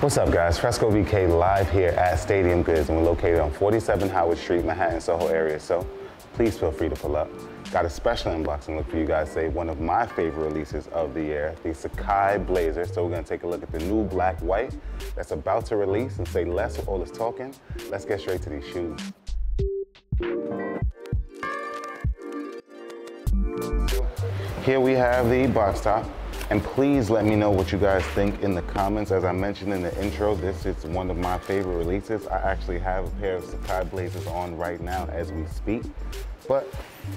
What's up, guys? Fresco BK live here at Stadium Goods, and we're located on 47 Howard Street, Manhattan, Soho area, so please feel free to pull up. Got a special unboxing look for you guys today, one of my favorite releases of the year, the Sacai Blazer. So we're gonna take a look at the new black white that's about to release, and say less with all this talking. Let's get straight to these shoes. Here we have the box top. And please let me know what you guys think in the comments. As I mentioned in the intro, this is one of my favorite releases. I actually have a pair of Sacai Blazers on right now as we speak. But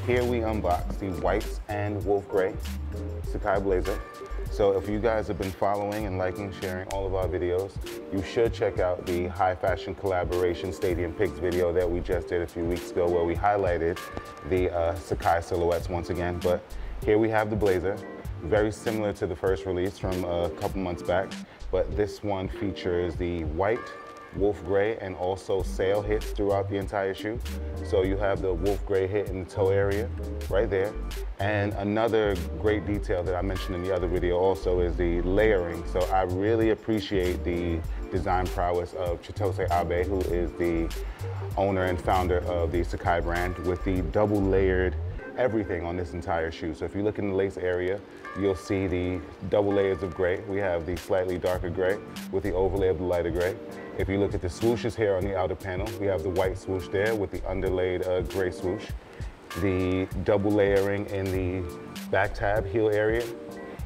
here we unbox the whites and wolf gray Sacai Blazer. So if you guys have been following and liking, sharing all of our videos, you should check out the high fashion collaboration Stadium Picks video that we just did a few weeks ago, where we highlighted the Sacai silhouettes once again. But here we have the Blazer. Very similar to the first release from a couple months back, but this one features the white, wolf gray, and also sail hits throughout the entire shoe. So you have the wolf gray hit in the toe area right there. And another great detail that I mentioned in the other video also is the layering. So I really appreciate the design prowess of Chitose Abe, who is the owner and founder of the Sacai brand, with the double layered everything on this entire shoe. So if you look in the lace area, you'll see the double layers of gray. We have the slightly darker gray with the overlay of the lighter gray. If you look at the swooshes here on the outer panel, we have the white swoosh there with the underlaid gray swoosh. The double layering in the back tab heel area,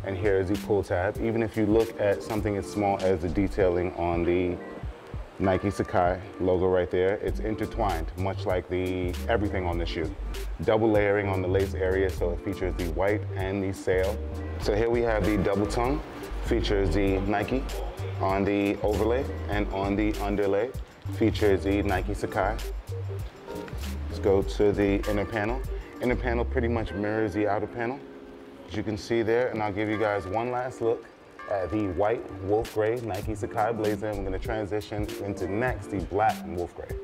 and here is the pull tab. Even if you look at something as small as the detailing on the Nike Sacai logo right there, it's intertwined, much like everything on the shoe. Double layering on the lace area, so it features the white and the sail. So here we have the double tongue, features the Nike on the overlay, and on the underlay features the Nike Sacai. Let's go to the inner panel. Inner panel pretty much mirrors the outer panel, as you can see there, and I'll give you guys one last look at the white wolf gray Nike Sacai Blazer, and we're going to transition into next the black and wolf gray.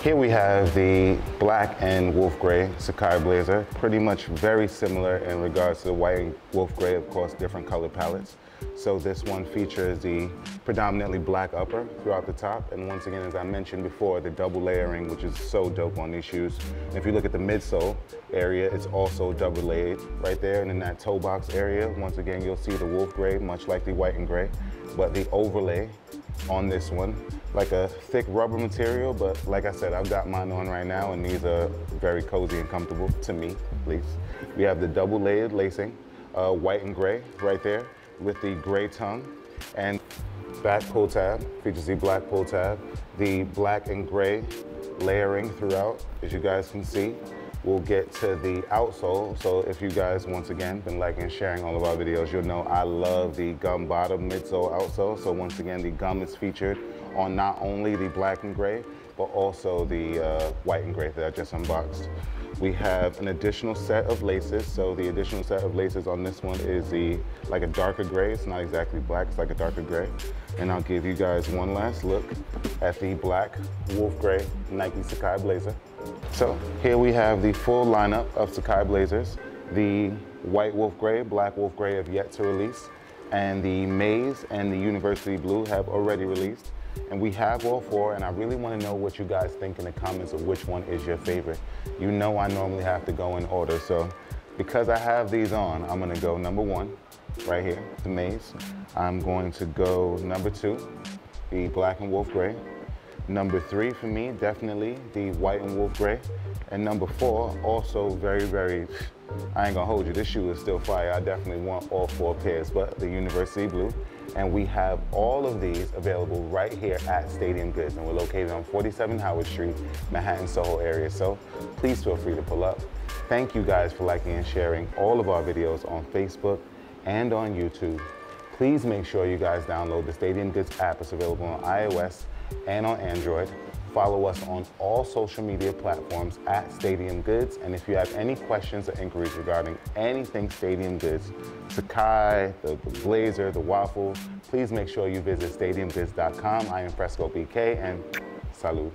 Here we have the black and wolf gray Sacai Blazer, pretty much very similar in regards to the white and wolf gray, of course, different color palettes. So this one features the predominantly black upper throughout the top, and once again, as I mentioned before, the double layering, which is so dope on these shoes. And if you look at the midsole area, it's also double layered right there, and in that toe box area, once again, you'll see the wolf gray, much like the white and gray, but the overlay on this one, like a thick rubber material, but like I said, I've got mine on right now, and these are very cozy and comfortable, to me at least. We have the double layered lacing, white and gray right there, with the gray tongue, and back pull tab features the black pull tab, the black and gray layering throughout, as you guys can see. We'll get to the outsole. So if you guys, once again, been liking and sharing all of our videos, you'll know I love the gum bottom midsole outsole. So once again, the gum is featured on not only the black and gray, but also the white and gray that I just unboxed. We have an additional set of laces. So the additional set of laces on this one is like a darker gray. It's not exactly black, it's like a darker gray. And I'll give you guys one last look at the black wolf gray Nike Sacai Blazer. So here we have the full lineup of Sacai Blazers. The white wolf gray, black wolf gray have yet to release, and the maize and the university blue have already released. And we have all four, and I really want to know what you guys think in the comments of which one is your favorite. You know I normally have to go in order, so because I have these on, I'm going to go number one, right here, the maize. I'm going to go number two, the black and wolf gray. Number three for me, definitely the white and wolf gray. And number four, also very, very, I ain't gonna hold you, this shoe is still fire. I definitely want all four pairs, but the university blue. And we have all of these available right here at Stadium Goods, and we're located on 47 Howard Street, Manhattan, Soho area. So please feel free to pull up. Thank you guys for liking and sharing all of our videos on Facebook and on YouTube. Please make sure you guys download the Stadium Goods app. It's available on iOS and on Android. Follow us on all social media platforms at Stadium Goods. And if you have any questions or inquiries regarding anything Stadium Goods, Sacai, the Blazer, the waffle, please make sure you visit stadiumgoods.com. I am Fresco BK, and salud.